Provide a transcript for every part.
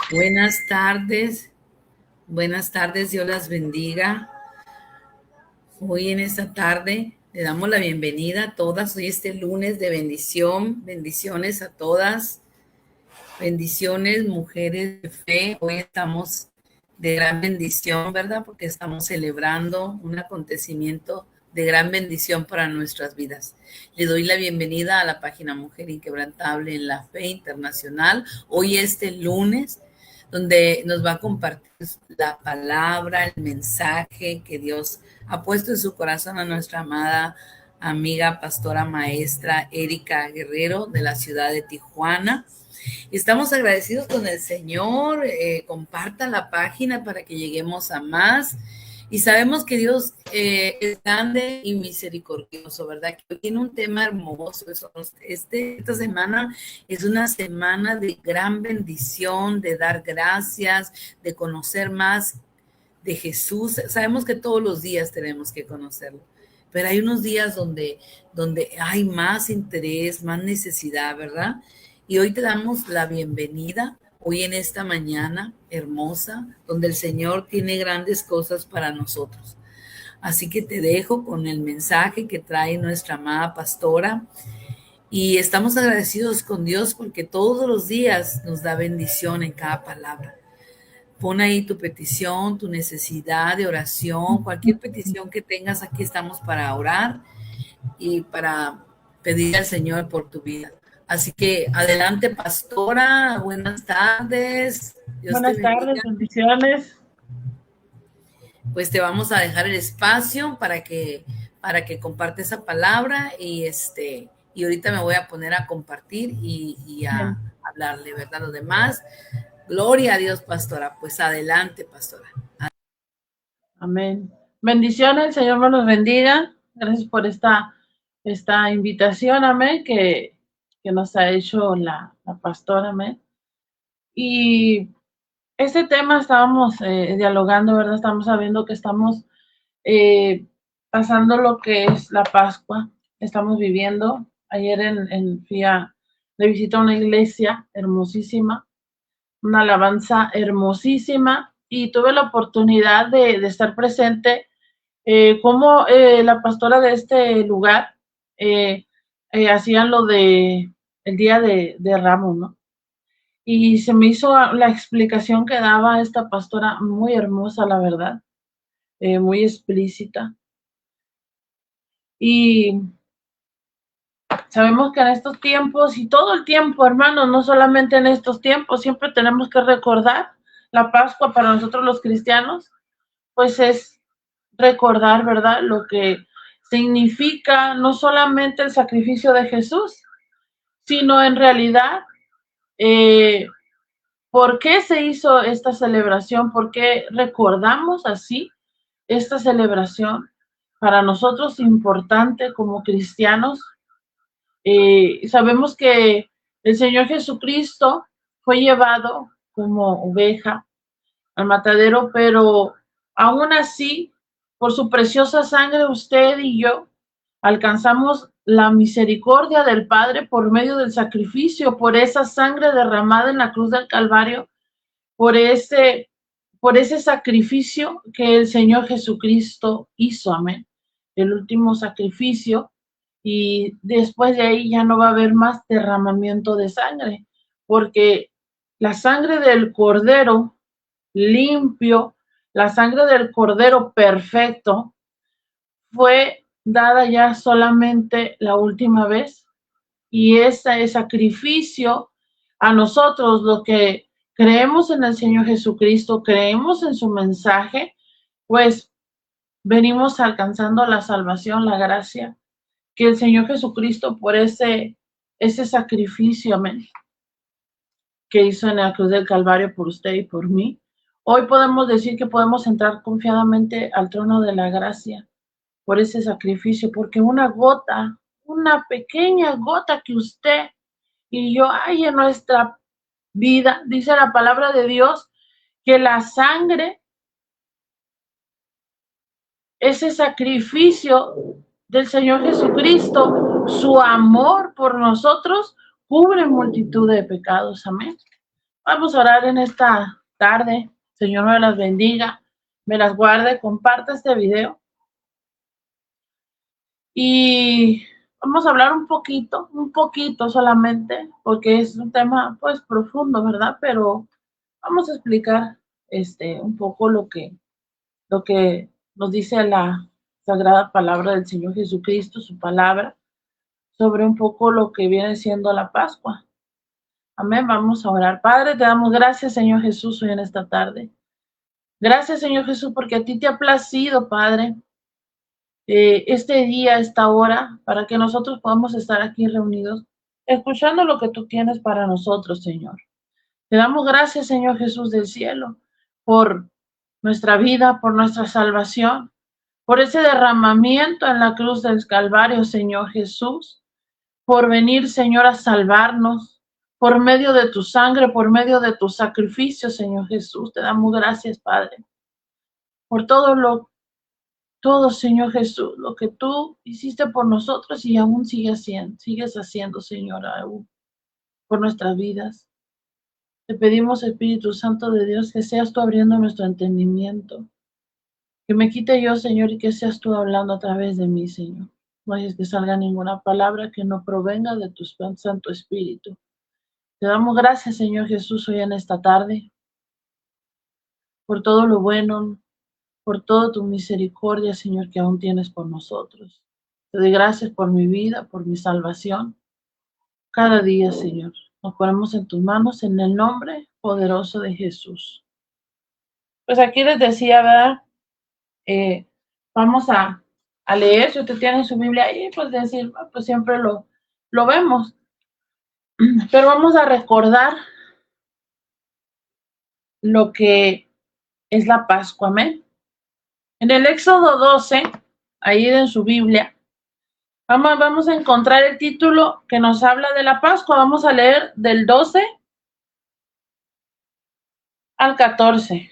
Buenas tardes, Dios las bendiga. Hoy en esta tarde le damos la bienvenida a todas. Hoy este lunes de bendición, bendiciones a todas, bendiciones, mujeres de fe. Hoy estamos de gran bendición, ¿verdad? Porque estamos celebrando un acontecimiento de gran bendición para nuestras vidas. Le doy la bienvenida a la página Mujer Inquebrantable en la Fe Internacional. Hoy este lunes, donde nos va a compartir la palabra, el mensaje que Dios ha puesto en su corazón a nuestra amada amiga, pastora, maestra Erika Guerrero de la ciudad de Tijuana. Estamos agradecidos con el Señor. Compartan la página para que lleguemos a más. Y sabemos que Dios es grande y misericordioso, ¿verdad? Que tiene un tema hermoso. Esta semana es una semana de gran bendición, de dar gracias, de conocer más de Jesús. Sabemos que todos los días tenemos que conocerlo, pero hay unos días donde hay más interés, más necesidad, ¿verdad? Y hoy te damos la bienvenida, hoy en esta mañana hermosa, donde el Señor tiene grandes cosas para nosotros. Así que te dejo con el mensaje que trae nuestra amada pastora. Y estamos agradecidos con Dios porque todos los días nos da bendición en cada palabra. Pon ahí tu petición, tu necesidad de oración, cualquier petición que tengas, aquí estamos para orar y para pedir al Señor por tu vida. Así que adelante, pastora, buenas tardes, Dios te Buenas tardes, bendiga. bendiciones. Pues te vamos a dejar el espacio para que comparte esa palabra y ahorita me voy a poner a compartir y a Bien. hablarle, ¿verdad? Los demás. Gloria a Dios, pastora. Pues adelante, pastora. Amén. Bendiciones, el Señor me los bendiga. Gracias por esta invitación, amén, que nos ha hecho la pastora, amén. Y este tema estábamos dialogando, ¿verdad? Estamos sabiendo que estamos eh, pasando lo que es la Pascua. Estamos viviendo. Ayer fui de visita a una iglesia hermosísima, una alabanza hermosísima, y tuve la oportunidad de estar presente como la pastora de este lugar hacían lo de el día de Ramos, ¿no? Y se me hizo la explicación que daba esta pastora muy hermosa, la verdad, muy explícita. Y sabemos que en estos tiempos y todo el tiempo, hermanos, no solamente en estos tiempos, siempre tenemos que recordar la Pascua para nosotros los cristianos, pues es recordar, ¿verdad? Lo que significa no solamente el sacrificio de Jesús, sino en realidad eh, por qué se hizo esta celebración, por qué recordamos así esta celebración para nosotros importante como cristianos. Sabemos que el Señor Jesucristo fue llevado como oveja al matadero, pero aún así, por su preciosa sangre, usted y yo alcanzamos la misericordia del Padre por medio del sacrificio, por esa sangre derramada en la cruz del Calvario, por ese, por ese sacrificio que el Señor Jesucristo hizo, amén. El último sacrificio, y después de ahí ya no va a haber más derramamiento de sangre, porque la sangre del Cordero limpio, la sangre del Cordero perfecto, fue dada ya solamente la última vez, y ese sacrificio a nosotros, lo que creemos en el Señor Jesucristo, creemos en su mensaje, pues venimos alcanzando la salvación, la gracia que el Señor Jesucristo por ese sacrificio, amén, que hizo en la cruz del Calvario por usted y por mí. Hoy podemos decir que podemos entrar confiadamente al trono de la gracia por ese sacrificio, porque una gota, una pequeña gota que usted y yo hay en nuestra vida, dice la palabra de Dios, que la sangre, ese sacrificio del Señor Jesucristo, su amor por nosotros, cubre multitud de pecados, amén. Vamos a orar en esta tarde. Señor me las bendiga, me las guarde, comparte este video. Y vamos a hablar un poquito solamente, porque es un tema pues profundo, ¿verdad? Pero vamos a explicar un poco lo que nos dice la sagrada palabra del Señor Jesucristo, su palabra, sobre un poco lo que viene siendo la Pascua. Amén, vamos a orar. Padre, te damos gracias, Señor Jesús, hoy en esta tarde. Gracias, Señor Jesús, porque a ti te ha placido, Padre, este día, esta hora, para que nosotros podamos estar aquí reunidos, escuchando lo que tú tienes para nosotros, Señor. Te damos gracias, Señor Jesús del cielo, por nuestra vida, por nuestra salvación, por ese derramamiento en la cruz del Calvario, Señor Jesús, por venir, Señor, a salvarnos, por medio de tu sangre, por medio de tu sacrificio, Señor Jesús. Te damos gracias, Padre, por todo, Señor Jesús, lo que tú hiciste por nosotros y aún sigues haciendo, Señor, aún por nuestras vidas. Te pedimos, Espíritu Santo de Dios, que seas tú abriendo nuestro entendimiento, que me quite yo, Señor, y que seas tú hablando a través de mí, Señor. No dejes que salga ninguna palabra que no provenga de tu Santo Espíritu. Te damos gracias, Señor Jesús, hoy en esta tarde, por todo lo bueno, por toda tu misericordia, Señor, que aún tienes por nosotros. Te doy gracias por mi vida, por mi salvación. Cada día, Señor, nos ponemos en tus manos en el nombre poderoso de Jesús. Pues aquí les decía, ¿verdad? Vamos a leer, si usted tiene su Biblia ahí, pues decir, pues siempre lo vemos. Pero vamos a recordar lo que es la Pascua, amén. En el Éxodo 12, ahí en su Biblia, vamos a encontrar el título que nos habla de la Pascua. Vamos a leer del 12 al 14.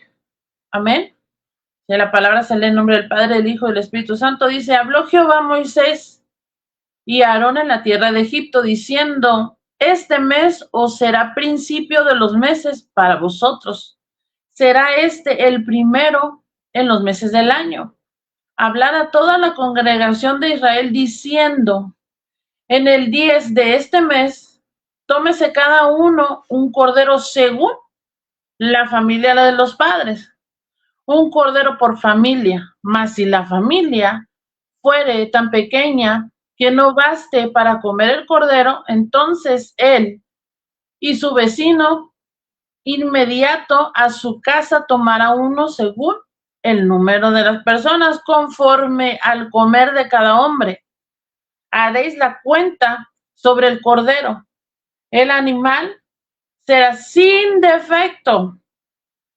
Amén. De la palabra se lee en nombre del Padre, del Hijo y del Espíritu Santo. Dice, habló Jehová a Moisés y a Aarón en la tierra de Egipto, diciendo, este mes os será principio de los meses para vosotros. Será este el primero en los meses del año. Hablar a toda la congregación de Israel diciendo, en el 10 de este mes, tómese cada uno un cordero según la familia de los padres, un cordero por familia, mas si la familia fuere tan pequeña que no baste para comer el cordero, entonces él y su vecino inmediato a su casa tomará uno según el número de las personas, conforme al comer de cada hombre. Haréis la cuenta sobre el cordero. El animal será sin defecto,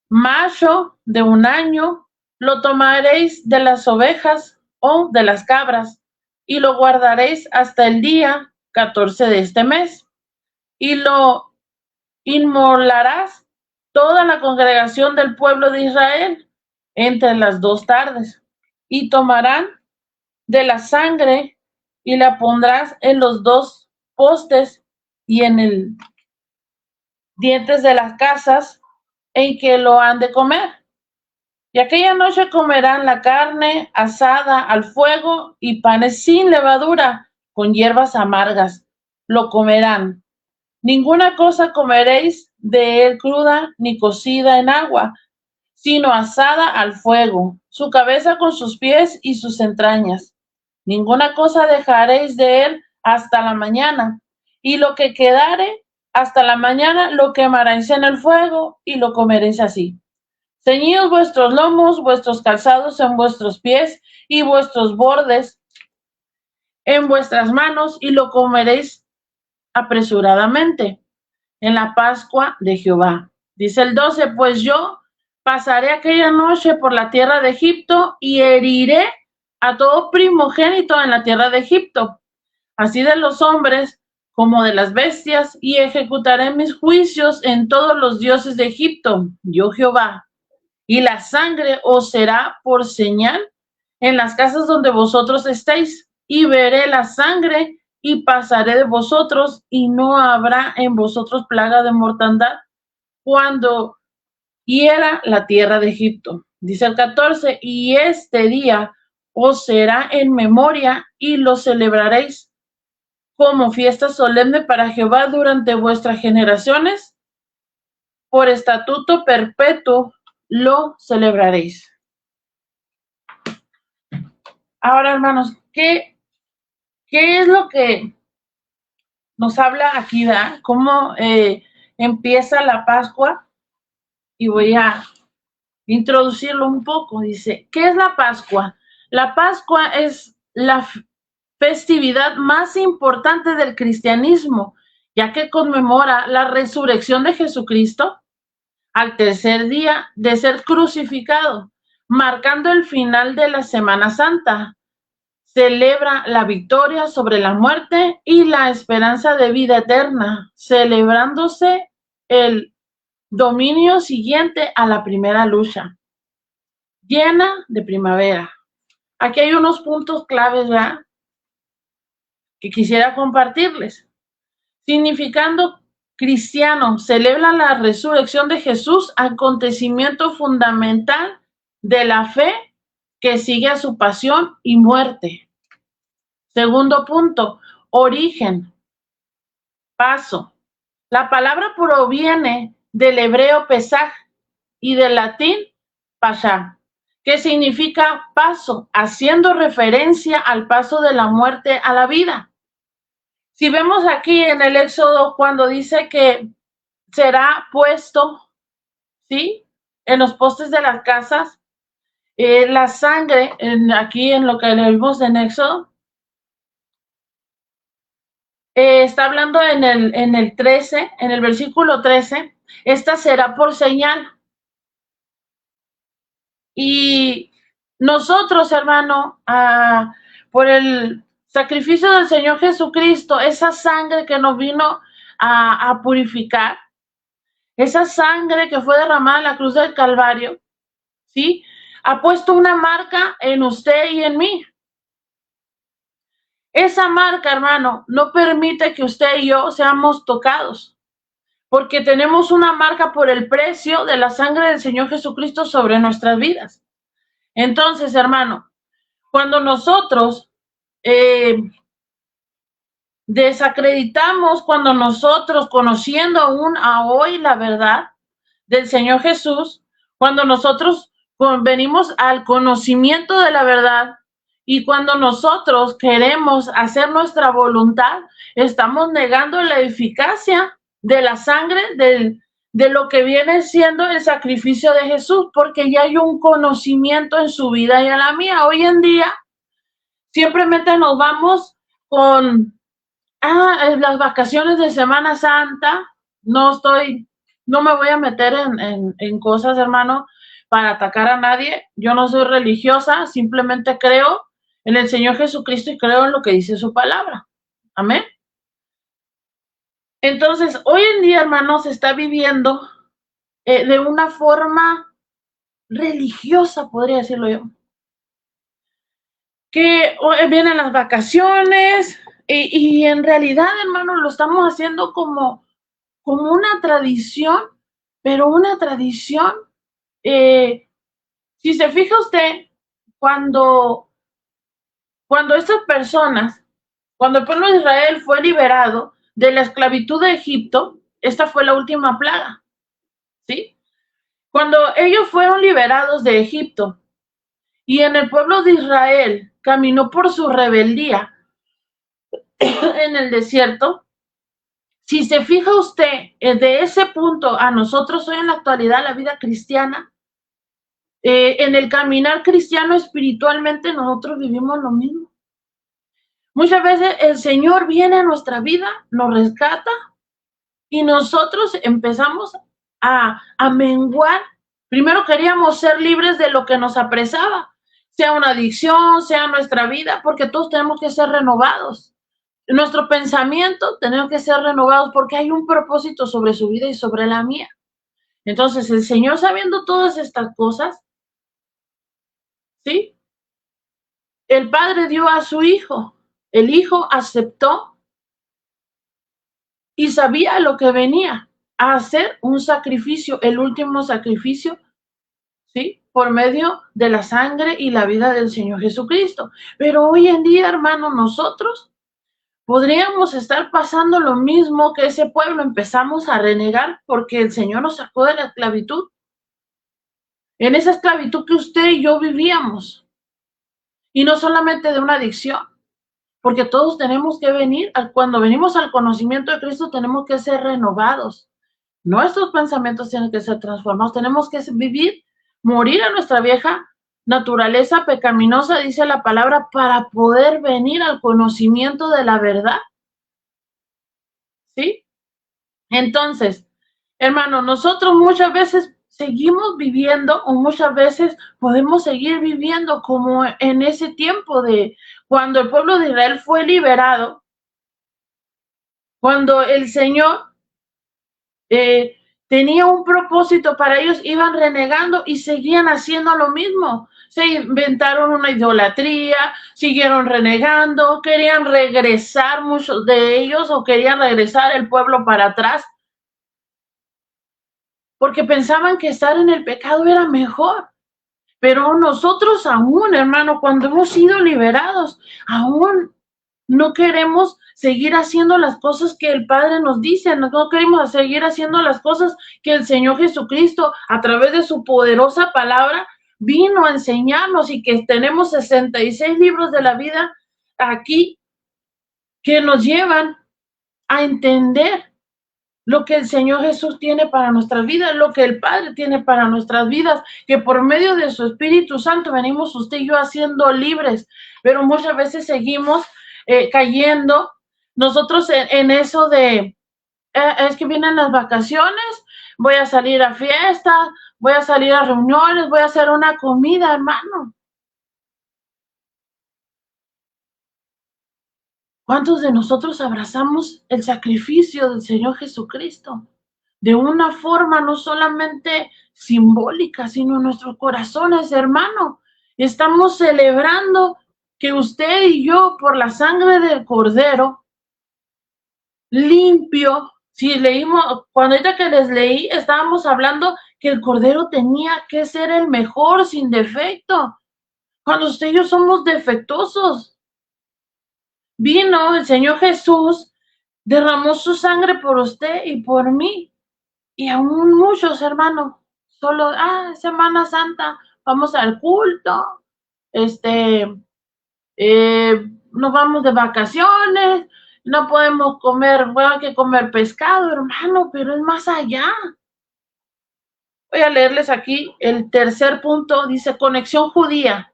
macho de un año. Lo tomaréis de las ovejas o de las cabras y lo guardaréis hasta el día 14 de este mes. Y lo inmolarás toda la congregación del pueblo de Israel entre las 2 tardes. Y tomarán de la sangre y la pondrás en los 2 postes y en el dientes de las casas en que lo han de comer. Y aquella noche comerán la carne asada al fuego y panes sin levadura, con hierbas amargas. Lo comerán. Ninguna cosa comeréis de él cruda ni cocida en agua, sino asada al fuego, su cabeza con sus pies y sus entrañas. Ninguna cosa dejaréis de él hasta la mañana, y lo que quedare hasta la mañana lo quemaréis en el fuego y lo comeréis así. Ceñidos vuestros lomos, vuestros calzados en vuestros pies y vuestros bordes en vuestras manos, y lo comeréis apresuradamente en la Pascua de Jehová. Dice el 12, pues yo pasaré aquella noche por la tierra de Egipto y heriré a todo primogénito en la tierra de Egipto, así de los hombres como de las bestias, y ejecutaré mis juicios en todos los dioses de Egipto, yo Jehová. Y la sangre os será por señal en las casas donde vosotros estéis, y veré la sangre y pasaré de vosotros, y no habrá en vosotros plaga de mortandad, cuando hiera la tierra de Egipto. Dice el 14, y este día os será en memoria y lo celebraréis como fiesta solemne para Jehová durante vuestras generaciones. Por estatuto perpetuo lo celebraréis. Ahora, hermanos, ¿qué es lo que nos habla aquí, ¿verdad? ¿Cómo empieza la Pascua? Y voy a introducirlo un poco. Dice, ¿qué es la Pascua? La Pascua es la festividad más importante del cristianismo, ya que conmemora la resurrección de Jesucristo al tercer día de ser crucificado, marcando el final de la Semana Santa. Celebra la victoria sobre la muerte y la esperanza de vida eterna, celebrándose el dominio siguiente a la primera lucha, llena de primavera. Aquí hay unos puntos claves, ¿verdad?, que quisiera compartirles. Significando cristiano, celebra la resurrección de Jesús, acontecimiento fundamental de la fe que sigue a su pasión y muerte. Segundo punto, origen, paso. La palabra proviene del hebreo pesaj y del latín pasha, que significa paso, haciendo referencia al paso de la muerte a la vida. Si vemos aquí en el Éxodo, cuando dice que será puesto, ¿sí?, en los postes de las casas, la sangre, aquí en lo que leemos en Éxodo, está hablando en el 13, en el versículo 13, esta será por señal. Y nosotros, hermano, por el sacrificio del Señor Jesucristo, esa sangre que nos vino a purificar, esa sangre que fue derramada en la cruz del Calvario, ¿sí?, ha puesto una marca en usted y en mí. Esa marca, hermano, no permite que usted y yo seamos tocados, porque tenemos una marca por el precio de la sangre del Señor Jesucristo sobre nuestras vidas. Entonces, hermano, cuando nosotros desacreditamos, cuando nosotros, conociendo aún a hoy la verdad del Señor Jesús, cuando nosotros venimos al conocimiento de la verdad y cuando nosotros queremos hacer nuestra voluntad, estamos negando la eficacia de la sangre de lo que viene siendo el sacrificio de Jesús, porque ya hay un conocimiento en su vida y en la mía. Hoy en día, simplemente nos vamos con las vacaciones de Semana Santa. No me voy a meter en cosas, hermano, para atacar a nadie. Yo no soy religiosa, simplemente creo en el Señor Jesucristo y creo en lo que dice su palabra. Amén. Entonces, hoy en día, hermanos, se está viviendo de una forma religiosa, podría decirlo yo. Que vienen las vacaciones y en realidad, hermano, lo estamos haciendo como una tradición, pero una tradición, si se fija usted, cuando estas personas, cuando el pueblo de Israel fue liberado de la esclavitud de Egipto, esta fue la última plaga, ¿sí? Cuando ellos fueron liberados de Egipto y en el pueblo de Israel caminó por su rebeldía en el desierto, si se fija usted, de ese punto a nosotros hoy en la actualidad, la vida cristiana, en el caminar cristiano espiritualmente, nosotros vivimos lo mismo. Muchas veces el Señor viene a nuestra vida, nos rescata y nosotros empezamos a menguar. Primero queríamos ser libres de lo que nos apresaba, sea una adicción, sea nuestra vida, porque todos tenemos que ser renovados. Nuestro pensamiento tenemos que ser renovados porque hay un propósito sobre su vida y sobre la mía. Entonces, el Señor, sabiendo todas estas cosas, ¿sí?, el Padre dio a su Hijo. El Hijo aceptó y sabía lo que venía. a hacer un sacrificio, el último sacrificio, ¿sí? Por medio de la sangre y la vida del Señor Jesucristo. Pero hoy en día, hermano, nosotros podríamos estar pasando lo mismo que ese pueblo. Empezamos a renegar porque el Señor nos sacó de la esclavitud. En esa esclavitud que usted y yo vivíamos. Y no solamente de una adicción. Porque todos tenemos que venir, cuando venimos al conocimiento de Cristo, tenemos que ser renovados. Nuestros pensamientos tienen que ser transformados. Tenemos que vivir, morir a nuestra vieja naturaleza pecaminosa, dice la palabra, para poder venir al conocimiento de la verdad. ¿Sí? Entonces, hermano, nosotros muchas veces seguimos viviendo o muchas veces podemos seguir viviendo como en ese tiempo de cuando el pueblo de Israel fue liberado, cuando el Señor tenía un propósito para ellos, iban renegando y seguían haciendo lo mismo. Se inventaron una idolatría, siguieron renegando, querían regresar muchos de ellos o querían regresar el pueblo para atrás. Porque pensaban que estar en el pecado era mejor. Pero nosotros aún, hermano, cuando hemos sido liberados, aún no queremos seguir haciendo las cosas que el Padre nos dice, no queremos seguir haciendo las cosas que el Señor Jesucristo, a través de su poderosa palabra, vino a enseñarnos, y que tenemos 66 libros de la vida aquí que nos llevan a entender lo que el Señor Jesús tiene para nuestras vidas, lo que el Padre tiene para nuestras vidas, que por medio de su Espíritu Santo venimos usted y yo haciendo libres, pero muchas veces seguimos cayendo nosotros en eso de, es que vienen las vacaciones, voy a salir a fiestas, voy a salir a reuniones, voy a hacer una comida, hermano. ¿Cuántos de nosotros abrazamos el sacrificio del Señor Jesucristo? De una forma no solamente simbólica, sino en nuestros corazones, hermano. Estamos celebrando que usted y yo, por la sangre del Cordero, limpio, si leímos, cuando ahorita que les leí, estábamos hablando que el Cordero tenía que ser el mejor, sin defecto. Cuando usted y yo somos defectuosos, vino el Señor Jesús, derramó su sangre por usted y por mí. Y aún muchos, hermanos, solo, Semana Santa, vamos al culto, nos vamos de vacaciones, no podemos comer, bueno, hay que comer pescado, hermano, pero es más allá. Voy a leerles aquí el tercer punto, dice, conexión judía.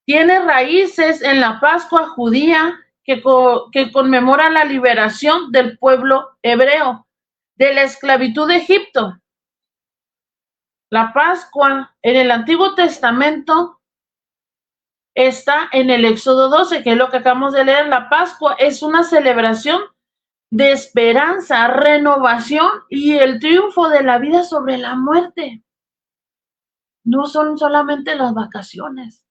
Tiene raíces en la Pascua judía que conmemora la liberación del pueblo hebreo de la esclavitud de Egipto. La Pascua en el Antiguo Testamento está en el Éxodo 12, que es lo que acabamos de leer. La Pascua es una celebración de esperanza, renovación y el triunfo de la vida sobre la muerte. No son solamente las vacaciones.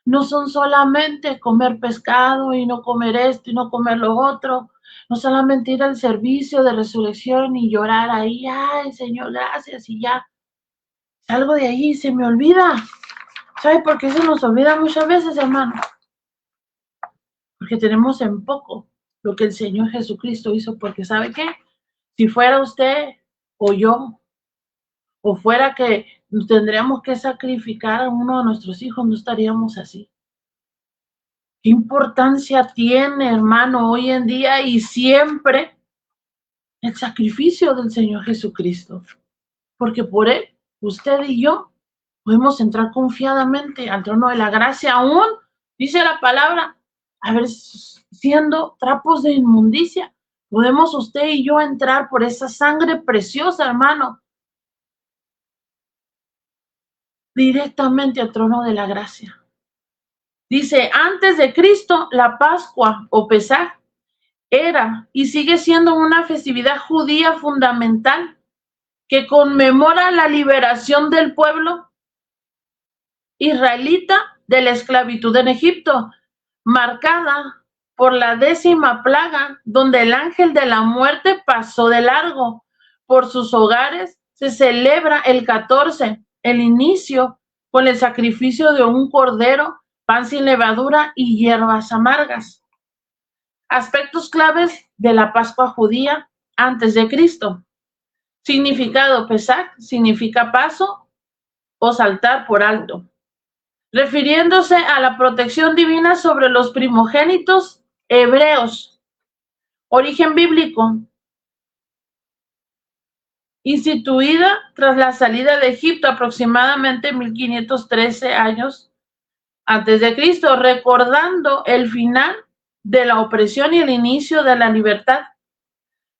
No son solamente comer pescado y no comer esto y no comer lo otro. No solamente ir al servicio de resurrección y llorar ahí, ay, Señor, gracias, y ya. Salgo de ahí y se me olvida. ¿Sabe por qué se nos olvida muchas veces, hermano? Porque tenemos en poco lo que el Señor Jesucristo hizo. Porque ¿sabe qué? Si fuera usted o yo, o fuera que tendríamos que sacrificar a uno de nuestros hijos, no estaríamos así. ¿Qué importancia tiene, hermano, hoy en día y siempre el sacrificio del Señor Jesucristo? Porque por Él, usted y yo, podemos entrar confiadamente al trono de la gracia, aún, dice la palabra, a ver, siendo trapos de inmundicia, podemos usted y yo entrar por esa sangre preciosa, hermano, directamente al trono de la gracia. Dice, antes de Cristo, la Pascua o Pesaj era y sigue siendo una festividad judía fundamental que conmemora la liberación del pueblo israelita de la esclavitud en Egipto, marcada por la 10ª plaga, donde el ángel de la muerte pasó de largo. por sus hogares, se celebra el 14, el inicio, con el sacrificio de un cordero, pan sin levadura y hierbas amargas. Aspectos claves de la Pascua judía antes de Cristo. Significado: Pesach significa paso o saltar por alto, refiriéndose a la protección divina sobre los primogénitos hebreos. Origen bíblico: instituida tras la salida de Egipto, aproximadamente 1513 años antes de Cristo, recordando el final de la opresión y el inicio de la libertad.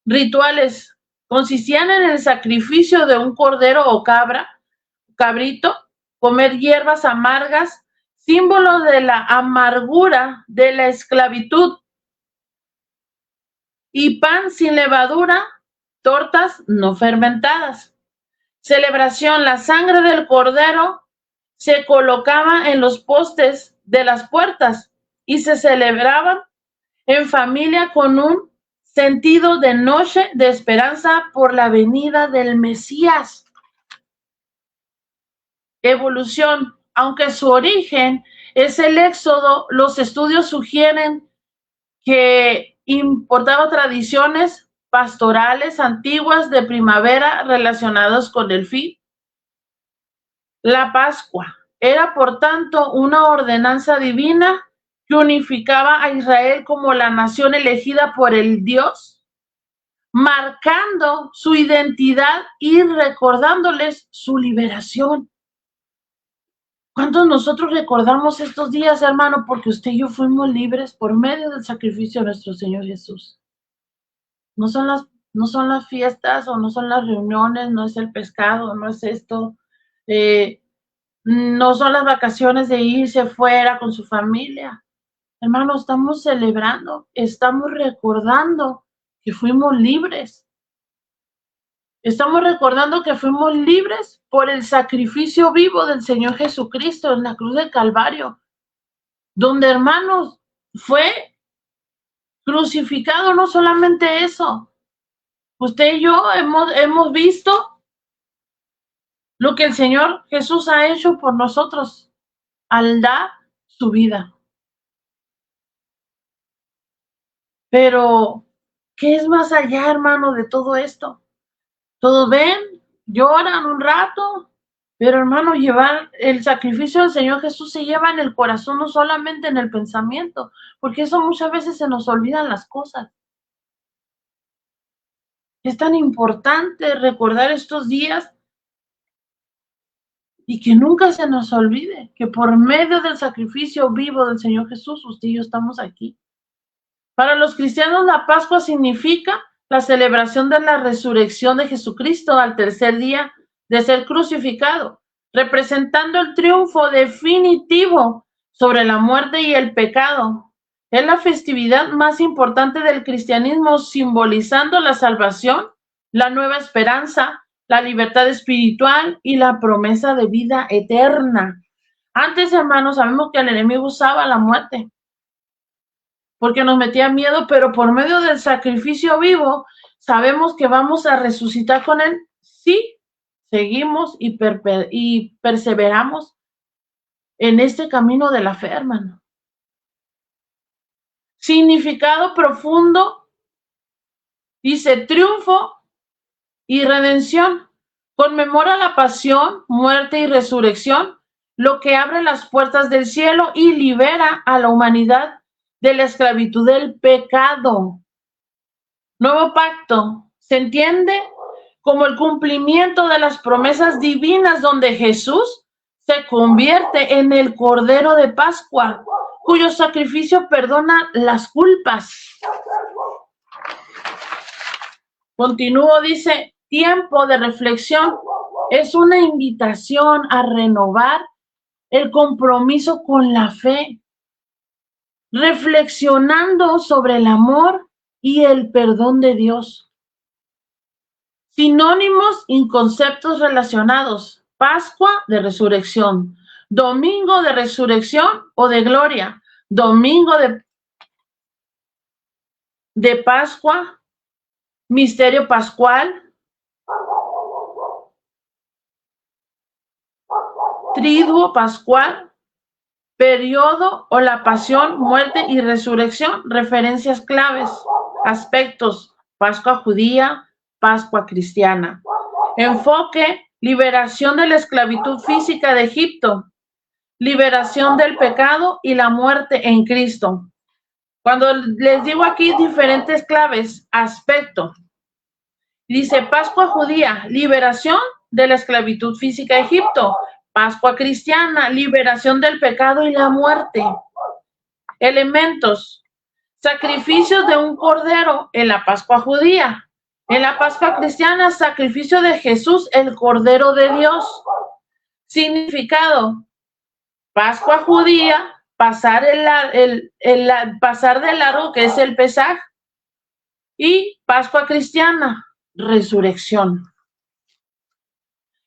Rituales: consistían en el sacrificio de un cordero o cabrito, comer hierbas amargas, símbolo de la amargura de la esclavitud, y pan sin levadura, tortas no fermentadas. Celebración: la sangre del cordero se colocaba en los postes de las puertas y se celebraban en familia con un sentido de noche de esperanza por la venida del Mesías. Evolución: aunque su origen es el Éxodo, los estudios sugieren que importaba tradiciones pastorales antiguas de primavera relacionadas con el fin. La Pascua era, por tanto, una ordenanza divina que unificaba a Israel como la nación elegida por el Dios, marcando su identidad y recordándoles su liberación. ¿Cuántos nosotros recordamos estos días, hermano? Porque usted y yo fuimos libres por medio del sacrificio de nuestro Señor Jesús. No son las fiestas o no son las reuniones, no es el pescado, no es esto, no son las vacaciones de irse fuera con su familia. Hermano, estamos celebrando, estamos recordando que fuimos libres. Estamos recordando que fuimos libres por el sacrificio vivo del Señor Jesucristo en la cruz del Calvario, donde, hermanos, fue crucificado. No solamente eso, usted y yo hemos visto lo que el Señor Jesús ha hecho por nosotros al dar su vida. Pero, ¿qué es más allá, hermano, de todo esto? Todos ven, lloran un rato, pero, hermano, llevar el sacrificio del Señor Jesús se lleva en el corazón, no solamente en el pensamiento, porque eso muchas veces se nos olvidan las cosas. Es tan importante recordar estos días y que nunca se nos olvide que por medio del sacrificio vivo del Señor Jesús, usted y yo estamos aquí. Para los cristianos, la Pascua significa la celebración de la resurrección de Jesucristo al tercer día de ser crucificado, representando el triunfo definitivo sobre la muerte y el pecado. Es la festividad más importante del cristianismo, simbolizando la salvación, la nueva esperanza, la libertad espiritual y la promesa de vida eterna. Antes, hermanos, sabemos que el enemigo usaba la muerte porque nos metía miedo, pero por medio del sacrificio vivo sabemos que vamos a resucitar con él si seguimos y perseveramos en este camino de la fe, hermano. Significado profundo, dice: triunfo y redención. Conmemora la pasión, muerte y resurrección, lo que abre las puertas del cielo y libera a la humanidad de la esclavitud del pecado. Nuevo pacto se entiende como el cumplimiento de las promesas divinas, donde Jesús se convierte en el Cordero de Pascua, cuyo sacrificio perdona las culpas. Continúo, dice: tiempo de reflexión. Es una invitación a renovar el compromiso con la fe, reflexionando sobre el amor y el perdón de Dios. Sinónimos y conceptos relacionados: Pascua, de resurrección; domingo, de resurrección o de gloria; domingo de Pascua, misterio pascual; triduo pascual, periodo o la pasión, muerte y resurrección, referencias claves, aspectos, Pascua judía, Pascua cristiana. Enfoque, liberación de la esclavitud física de Egipto, liberación del pecado y la muerte en Cristo. Cuando les digo aquí diferentes claves, aspecto, dice Pascua judía, liberación de la esclavitud física de Egipto. Pascua cristiana, liberación del pecado y la muerte. Elementos, sacrificios de un cordero en la Pascua judía. En la Pascua cristiana, sacrificio de Jesús, el Cordero de Dios. Significado, Pascua judía, pasar pasar de largo, que es el Pesaj. Y Pascua cristiana, resurrección.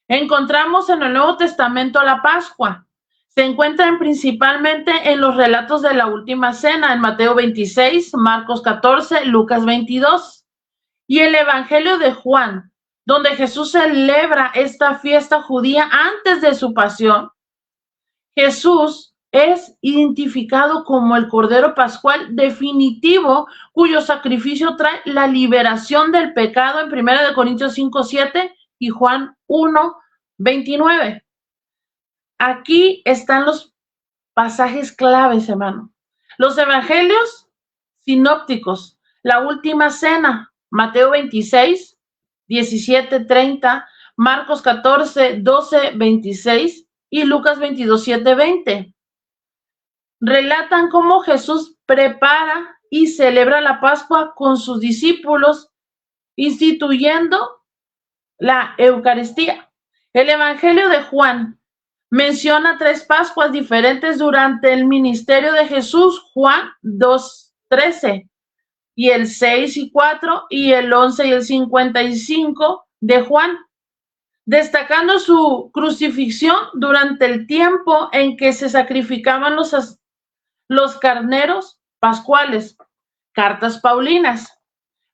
Encontramos en el Nuevo Testamento la Pascua. Se encuentran principalmente en los relatos de la Última Cena, en Mateo 26, Marcos 14, Lucas 22. Y el Evangelio de Juan, donde Jesús celebra esta fiesta judía antes de su pasión. Jesús es identificado como el Cordero Pascual definitivo, cuyo sacrificio trae la liberación del pecado en 1 Corintios 5, 7 y Juan 1, 29. Aquí están los pasajes claves, hermano. Los evangelios sinópticos, la Última Cena, Mateo 26, 17, 30, Marcos 14, 12, 26 y Lucas 22, 7, 20. Relatan cómo Jesús prepara y celebra la Pascua con sus discípulos, instituyendo la Eucaristía. El Evangelio de Juan menciona 3 Pascuas diferentes durante el ministerio de Jesús, Juan 2, 13, y el 6 y 4, y el 11 y el 55 de Juan, destacando su crucifixión durante el tiempo en que se sacrificaban los carneros pascuales. Cartas Paulinas.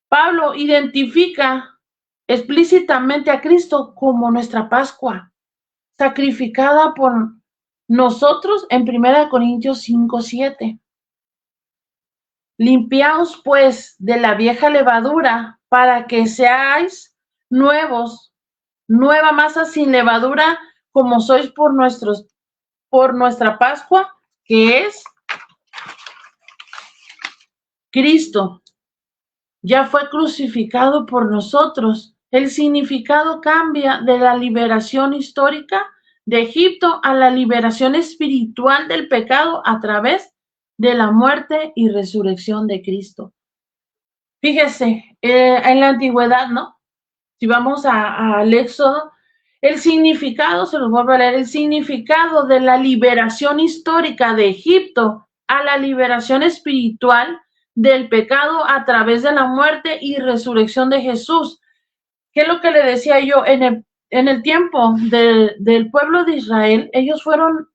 Pablo identifica explícitamente a Cristo como nuestra Pascua, sacrificada por nosotros en 1 Corintios 5, 7. Limpiaos pues de la vieja levadura para que seáis nuevos, nueva masa sin levadura, como sois por nuestra Pascua, que es Cristo. Ya fue crucificado por nosotros. El significado cambia de la liberación histórica de Egipto a la liberación espiritual del pecado a través de la muerte y resurrección de Cristo. Fíjese, en la antigüedad, ¿no? Si vamos al Éxodo, el significado, se los vuelvo a leer, el significado de la liberación histórica de Egipto a la liberación espiritual del pecado a través de la muerte y resurrección de Jesús. ¿Qué es lo que le decía yo? En el tiempo del pueblo de Israel, ellos fueron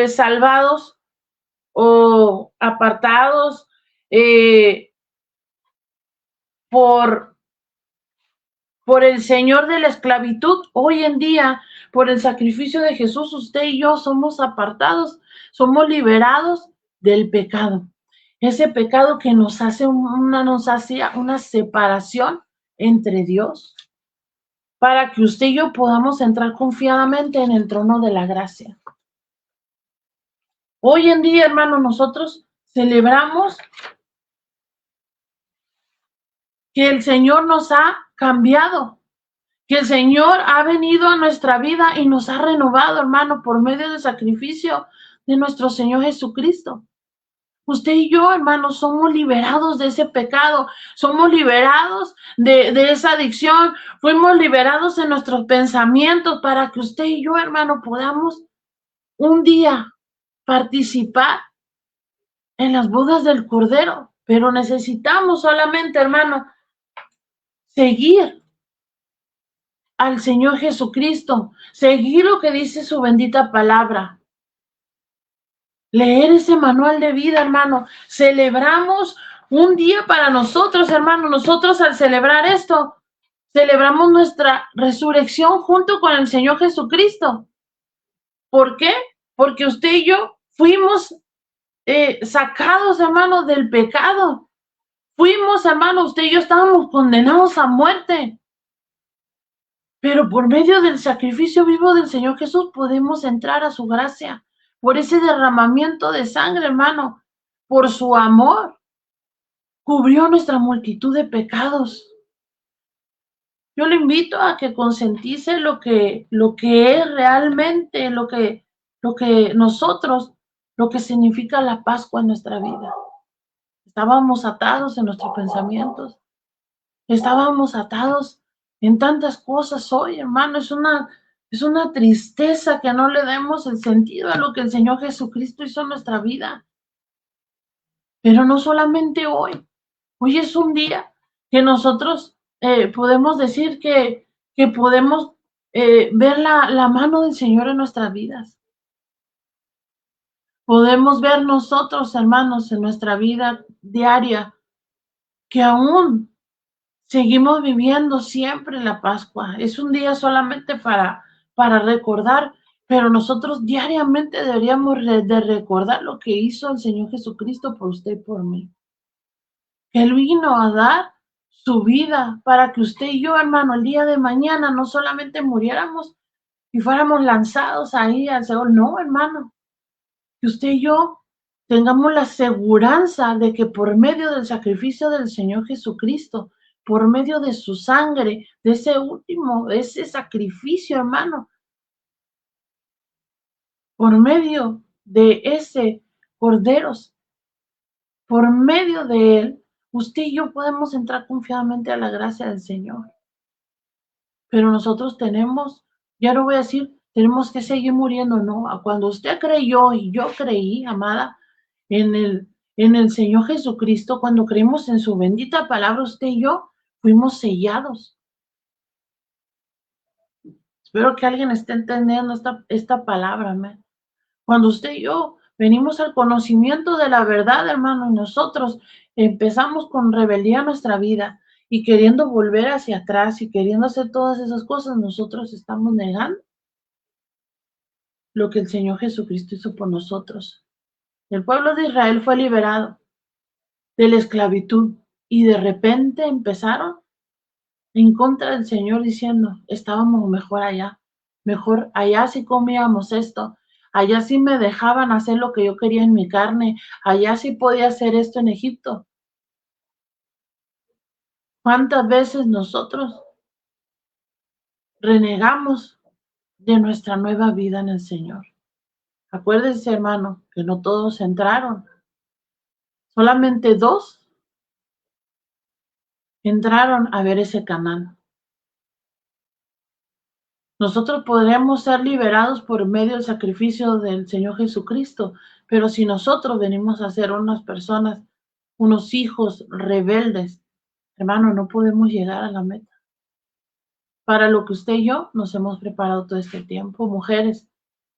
salvados o apartados por el Señor de la esclavitud. Hoy en día, por el sacrificio de Jesús, usted y yo somos apartados, somos liberados del pecado. Ese pecado que nos hacía una separación entre Dios, para que usted y yo podamos entrar confiadamente en el trono de la gracia. Hoy en día, hermano, nosotros celebramos que el Señor nos ha cambiado, que el Señor ha venido a nuestra vida y nos ha renovado, hermano, por medio del sacrificio de nuestro Señor Jesucristo. Usted y yo, hermano, somos liberados de ese pecado, somos liberados de esa adicción, fuimos liberados en nuestros pensamientos para que usted y yo, hermano, podamos un día participar en las bodas del Cordero. Pero necesitamos solamente, hermano, seguir al Señor Jesucristo, seguir lo que dice su bendita palabra. Leer ese manual de vida, hermano. Celebramos un día para nosotros, hermano. Nosotros al celebrar esto, celebramos nuestra resurrección junto con el Señor Jesucristo. ¿Por qué? Porque usted y yo fuimos sacados, hermanos, del pecado. Fuimos, hermanos, usted y yo estábamos condenados a muerte. Pero por medio del sacrificio vivo del Señor Jesús podemos entrar a su gracia. Por ese derramamiento de sangre, hermano. Por su amor. Cubrió nuestra multitud de pecados. Yo le invito a que concientice lo que es realmente, lo que nosotros, lo que significa la Pascua en nuestra vida. Estábamos atados en nuestros pensamientos. Estábamos atados en tantas cosas hoy, hermano. Es una tristeza que no le demos el sentido a lo que el Señor Jesucristo hizo en nuestra vida. Pero no solamente hoy. Hoy es un día que nosotros podemos decir que podemos ver la mano del Señor en nuestras vidas. Podemos ver nosotros, hermanos, en nuestra vida diaria, que aún seguimos viviendo siempre la Pascua. Es un día solamente para recordar, pero nosotros diariamente deberíamos de recordar lo que hizo el Señor Jesucristo por usted y por mí. Él vino a dar su vida para que usted y yo, hermano, el día de mañana no solamente muriéramos y fuéramos lanzados ahí al Seol. No, hermano, que usted y yo tengamos la seguranza de que por medio del sacrificio del Señor Jesucristo, por medio de su sangre, de ese sacrificio, hermano, por medio de ese corderos, por medio de él, usted y yo podemos entrar confiadamente a la gracia del Señor. Pero nosotros tenemos, ya no voy a decir, tenemos que seguir muriendo, no. Cuando usted creyó y yo creí, amada, en el Señor Jesucristo, cuando creímos en su bendita palabra, usted y yo fuimos sellados. Espero que alguien esté entendiendo esta palabra, amén. Cuando usted y yo venimos al conocimiento de la verdad, hermano, y nosotros empezamos con rebeldía en nuestra vida y queriendo volver hacia atrás y queriendo hacer todas esas cosas, nosotros estamos negando lo que el Señor Jesucristo hizo por nosotros. El pueblo de Israel fue liberado de la esclavitud y de repente empezaron en contra del Señor diciendo, estábamos mejor allá sí comíamos esto, allá sí me dejaban hacer lo que yo quería en mi carne, allá sí podía hacer esto en Egipto. ¿Cuántas veces nosotros renegamos de nuestra nueva vida en el Señor? Acuérdense, hermano, que no todos entraron, solamente 2 entraron a ver ese Canaán. Nosotros podremos ser liberados por medio del sacrificio del Señor Jesucristo, pero si nosotros venimos a ser unas personas, unos hijos rebeldes, hermano, no podemos llegar a la meta. Para lo que usted y yo nos hemos preparado todo este tiempo, mujeres,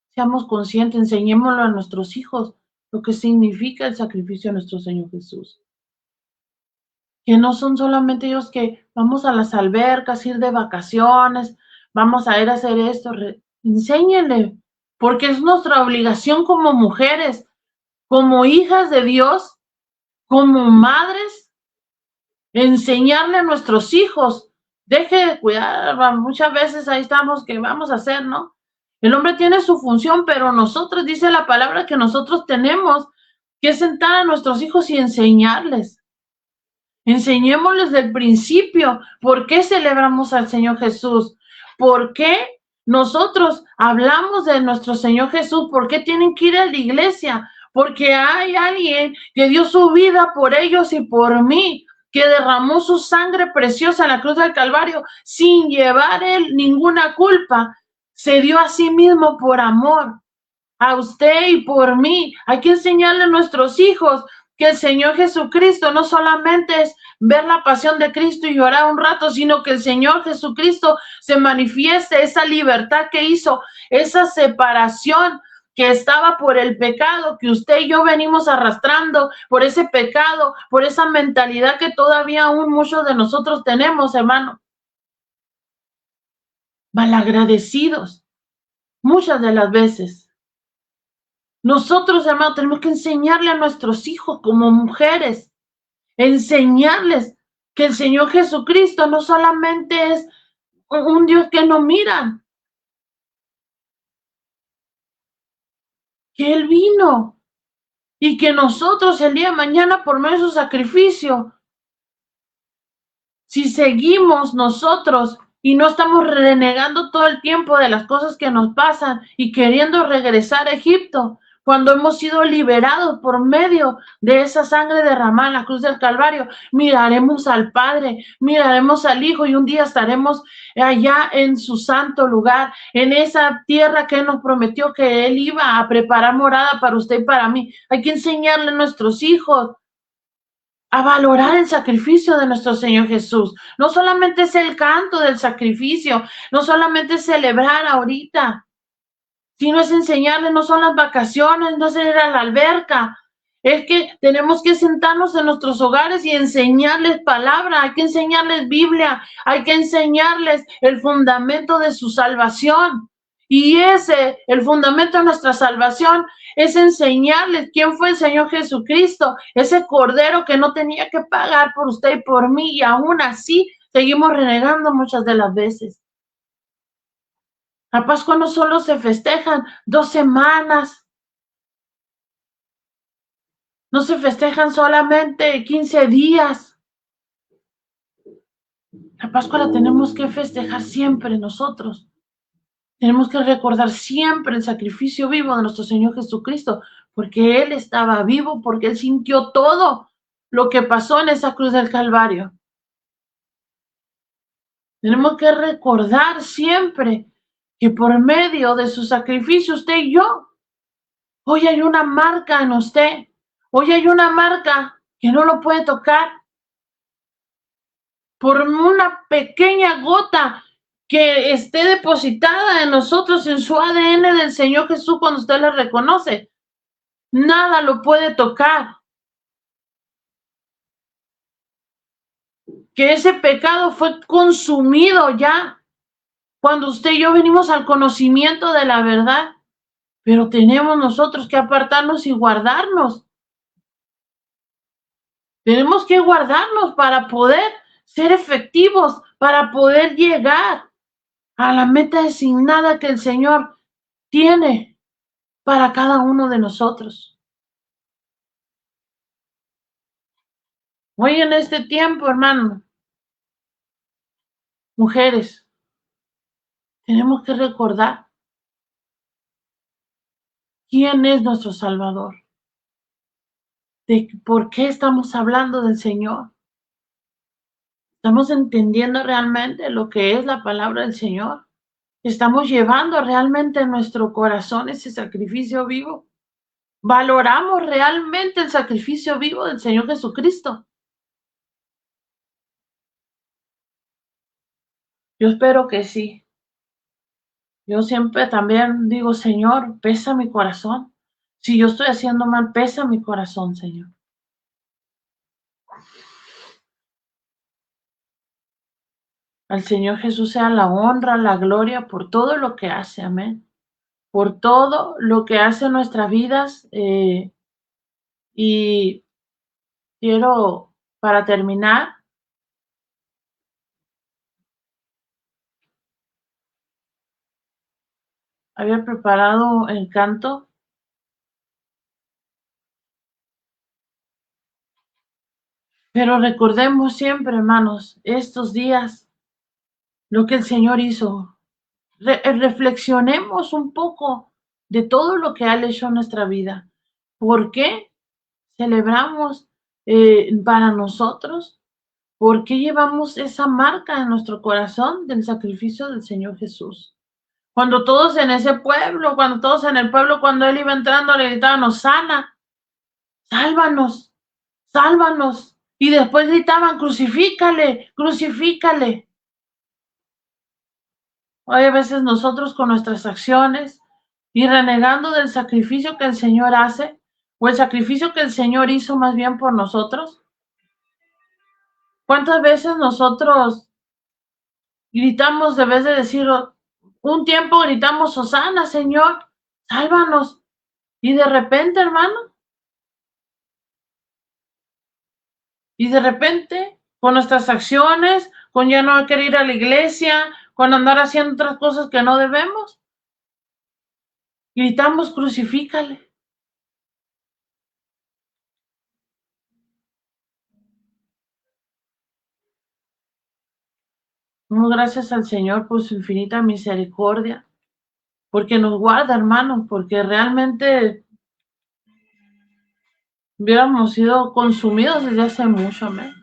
seamos conscientes, enseñémoslo a nuestros hijos lo que significa el sacrificio de nuestro Señor Jesús. Que no son solamente ellos que vamos a las albercas, ir de vacaciones, vamos a ir a hacer esto. Enséñenle, porque es nuestra obligación como mujeres, como hijas de Dios, como madres, enseñarle a nuestros hijos. Deje de cuidar, muchas veces ahí estamos, que vamos a hacer, ¿no? El hombre tiene su función, pero nosotros, dice la palabra, que nosotros tenemos que sentar a nuestros hijos y enseñarles. Enseñémosles del principio por qué celebramos al Señor Jesús, por qué nosotros hablamos de nuestro Señor Jesús, por qué tienen que ir a la iglesia, porque hay alguien que dio su vida por ellos y por mí, que derramó su sangre preciosa en la cruz del Calvario sin llevar él ninguna culpa, se dio a sí mismo por amor a usted y por mí. Hay que enseñarle a nuestros hijos que el Señor Jesucristo no solamente es ver la pasión de Cristo y llorar un rato, sino que el Señor Jesucristo se manifieste, esa libertad que hizo, esa separación que estaba por el pecado, que usted y yo venimos arrastrando, por ese pecado, por esa mentalidad que todavía aún muchos de nosotros tenemos, hermano. malagradecidos. Muchas de las veces. Nosotros, hermanos, tenemos que enseñarle a nuestros hijos como mujeres, enseñarles que el Señor Jesucristo no solamente es un Dios que no mira, que Él vino y que nosotros el día de mañana por medio de su sacrificio, si seguimos nosotros y no estamos renegando todo el tiempo de las cosas que nos pasan y queriendo regresar a Egipto, cuando hemos sido liberados por medio de esa sangre derramada en la cruz del Calvario, miraremos al Padre, miraremos al Hijo y un día estaremos allá en su santo lugar, en esa tierra que Él nos prometió que Él iba a preparar morada para usted y para mí. Hay que enseñarle a nuestros hijos a valorar el sacrificio de nuestro Señor Jesús. No solamente es el canto del sacrificio, no solamente es celebrar ahorita, sino es enseñarles, no son las vacaciones, no es ir a la alberca, es que tenemos que sentarnos en nuestros hogares y enseñarles palabra, hay que enseñarles Biblia, hay que enseñarles el fundamento de su salvación. Y el fundamento de nuestra salvación, es enseñarles quién fue el Señor Jesucristo, ese cordero que no tenía que pagar por usted y por mí, y aún así seguimos renegando muchas de las veces. La Pascua no solo se festejan 2 semanas, no se festejan solamente 15 días. La Pascua la tenemos que festejar siempre nosotros. Tenemos que recordar siempre el sacrificio vivo de nuestro Señor Jesucristo, porque Él estaba vivo, porque Él sintió todo lo que pasó en esa cruz del Calvario. Tenemos que recordar siempre que por medio de su sacrificio, usted y yo, hoy hay una marca en usted, hoy hay una marca que no lo puede tocar. Por una pequeña gota que esté depositada en nosotros, en su ADN del Señor Jesús, cuando usted le reconoce, nada lo puede tocar. Que ese pecado fue consumido ya, cuando usted y yo venimos al conocimiento de la verdad, pero tenemos nosotros que apartarnos y guardarnos. Tenemos que guardarnos para poder ser efectivos, para poder llegar a la meta designada que el Señor tiene para cada uno de nosotros. Hoy en este tiempo, hermano, mujeres, tenemos que recordar quién es nuestro Salvador, de por qué estamos hablando del Señor. ¿Estamos entendiendo realmente lo que es la palabra del Señor? ¿Estamos llevando realmente en nuestro corazón ese sacrificio vivo? ¿Valoramos realmente el sacrificio vivo del Señor Jesucristo? Yo espero que sí. Yo siempre también digo, Señor, pesa mi corazón. Si yo estoy haciendo mal, pesa mi corazón, Señor. Al Señor Jesús sea la honra, la gloria por todo lo que hace, amén. Por todo lo que hace en nuestras vidas. Y quiero, para terminar, había preparado el canto, pero recordemos siempre, hermanos, estos días, lo que el Señor hizo. Reflexionemos un poco de todo lo que ha hecho en nuestra vida. ¿Por qué celebramos para nosotros? ¿Por qué llevamos esa marca en nuestro corazón del sacrificio del Señor Jesús? Cuando todos en ese pueblo, cuando todos en el pueblo, cuando Él iba entrando, le gritaban, Hosana, sálvanos, sálvanos. Y después gritaban, crucifícale, crucifícale. Hoy a veces nosotros con nuestras acciones y renegando del sacrificio que el Señor hace, o el sacrificio que el Señor hizo más bien por nosotros. ¿Cuántas veces nosotros gritamos de vez de decir, un tiempo gritamos, Hosana, Señor, sálvanos. Y de repente, hermano, con nuestras acciones, con ya no querer ir a la iglesia, con andar haciendo otras cosas que no debemos, gritamos, crucifícale. Damos gracias al Señor por su infinita misericordia, porque nos guarda, hermano, porque realmente hubiéramos sido consumidos desde hace mucho, amén.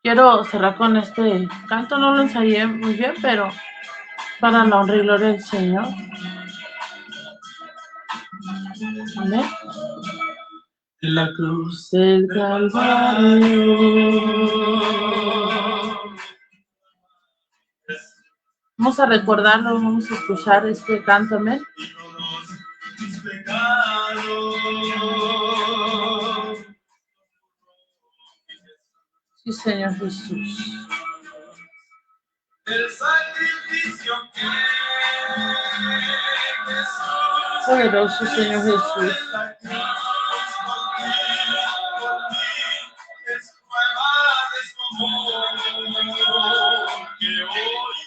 Quiero cerrar con este canto, no lo ensayé muy bien, pero para la honra y gloria del Señor. Amén. La cruz del Calvario. Vamos a recordarlo, vamos a escuchar este canto, amén. Sí, Señor Jesús. El sacrificio que Jesús, poderoso Señor Jesús. Es prueba de su amor que hoy.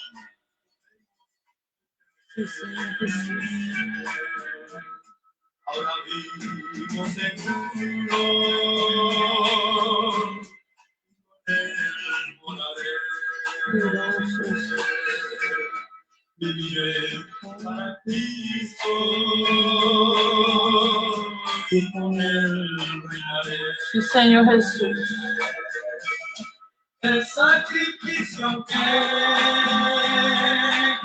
Sí, Señor Jesús. Ahora vivo seguro. Viviré para Cristo y con Él reinaré. Sí, Señor Jesús. El sacrificio que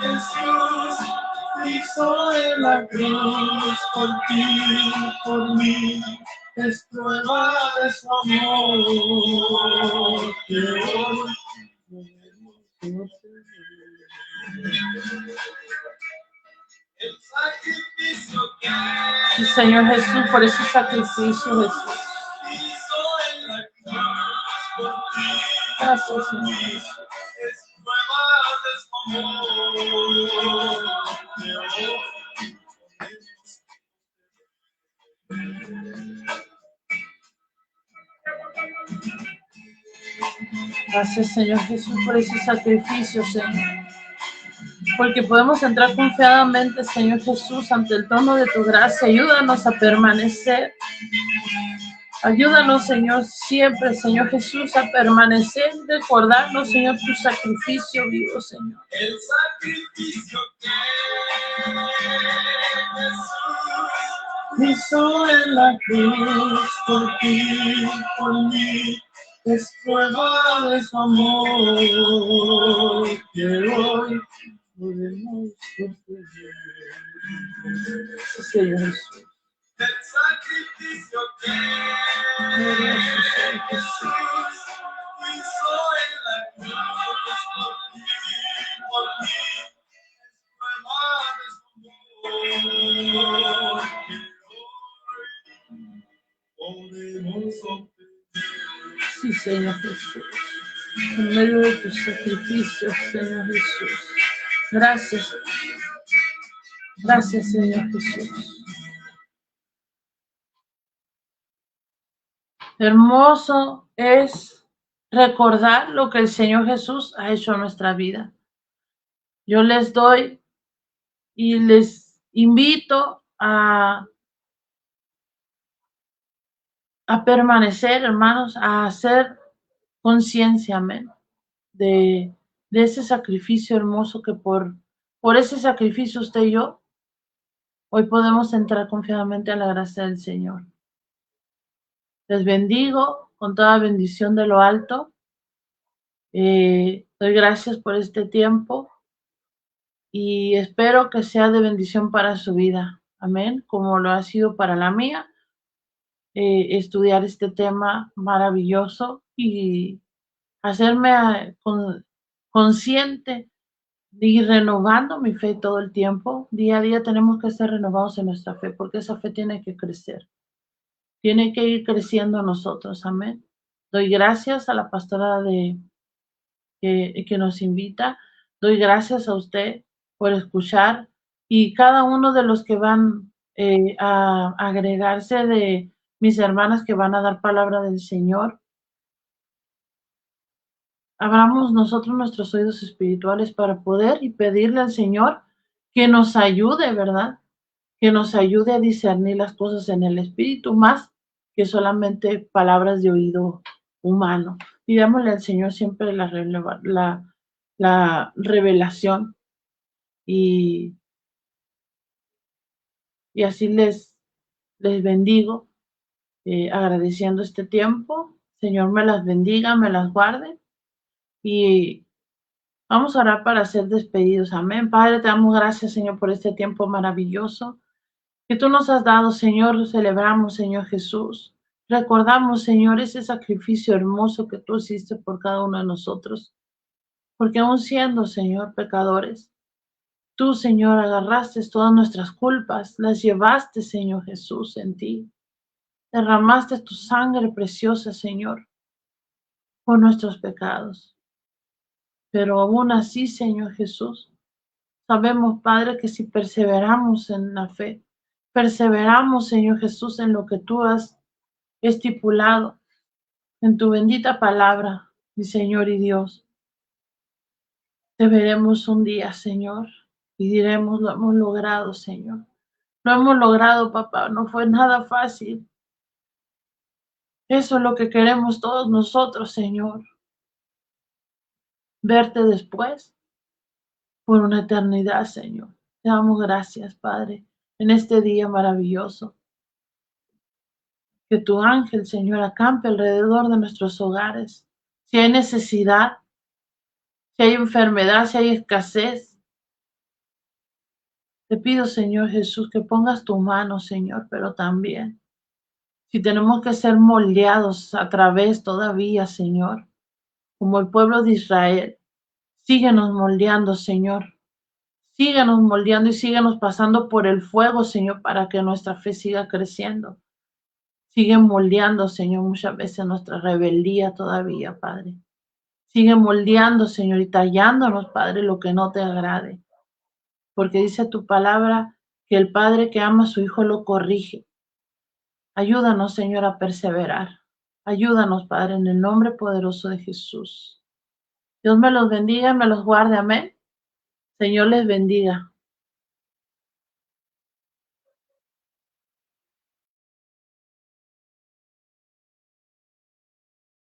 Jesús hizo en la cruz por ti, por mí, es prueba de su amor que hoy el sacrificio que sí, Señor Jesús, por ese sacrificio, Jesús. Gracias, Señor Jesús. Es prueba de su amor. Gracias, Señor Jesús, por ese sacrificio, Señor. Porque podemos entrar confiadamente, Señor Jesús, ante el trono de tu gracia. Ayúdanos a permanecer. Ayúdanos, Señor, siempre, Señor Jesús, a permanecer, recordarnos, Señor, tu sacrificio vivo, Señor. El sacrificio que Jesús hizo en la cruz por ti, por mí, es prueba de su amor que hoy podemos comprender. Señor Jesús. El sacrificio que Jesús hizo en la cruz por mí, prueba de su amor que hoy podemos obtener. Sí, Señor Jesús, en medio de tus sacrificios, Señor Jesús. Gracias. Gracias, Señor Jesús. Hermoso es recordar lo que el Señor Jesús ha hecho en nuestra vida. Yo les doy y les invito a permanecer, hermanos, a hacer conciencia, amén, de ese sacrificio hermoso que por ese sacrificio usted y yo hoy podemos entrar confiadamente a la gracia del Señor. Les bendigo con toda bendición de lo alto. Doy gracias por este tiempo y espero que sea de bendición para su vida. Amén, como lo ha sido para la mía. Estudiar este tema maravilloso y hacerme consciente de ir renovando mi fe todo el tiempo. Día a día tenemos que ser renovados en nuestra fe, porque esa fe tiene que crecer. Tiene que ir creciendo en nosotros. Amén. Doy gracias a la pastora que nos invita Doy gracias a usted por escuchar y cada uno de los que van a agregarse de mis hermanas que van a dar palabra del Señor. Abramos nosotros nuestros oídos espirituales para poder y pedirle al Señor que nos ayude, ¿verdad? Que nos ayude a discernir las cosas en el espíritu más que solamente palabras de oído humano. Pidámosle al Señor siempre la revelación y, y así les bendigo, agradeciendo este tiempo. Señor me las bendiga, me las guarde y vamos a orar para ser despedidos. Amén. Padre, te damos gracias, Señor, por este tiempo maravilloso que tú nos has dado, Señor. Lo celebramos, Señor Jesús. Recordamos, Señor, ese sacrificio hermoso que tú hiciste por cada uno de nosotros. Porque aún siendo, Señor, pecadores, tú, Señor, agarraste todas nuestras culpas, las llevaste, Señor Jesús, en ti. Derramaste tu sangre preciosa, Señor, por nuestros pecados. Pero aún así, Señor Jesús, sabemos, Padre, que si perseveramos en la fe, perseveramos, Señor Jesús, en lo que tú has estipulado, en tu bendita palabra, mi Señor y Dios, te veremos un día, Señor, y diremos, lo hemos logrado, Señor. Lo hemos logrado, papá, no fue nada fácil. Eso es lo que queremos todos nosotros, Señor. Verte después por una eternidad, Señor. Te damos gracias, Padre, en este día maravilloso. Que tu ángel, Señor, acampe alrededor de nuestros hogares. Si hay necesidad, si hay enfermedad, si hay escasez, te pido, Señor Jesús, que pongas tu mano, Señor, pero también, si tenemos que ser moldeados a través todavía, Señor, como el pueblo de Israel, síguenos moldeando, Señor. Síguenos moldeando y síguenos pasando por el fuego, Señor, para que nuestra fe siga creciendo. Sigue moldeando, Señor, muchas veces nuestra rebeldía todavía, Padre. Sigue moldeando, Señor, y tallándonos, Padre, lo que no te agrade. Porque dice tu palabra que el Padre que ama a su Hijo lo corrige. Ayúdanos, Señor, a perseverar. Ayúdanos, Padre, en el nombre poderoso de Jesús. Dios me los bendiga, me los guarde. Amén. Señor les bendiga.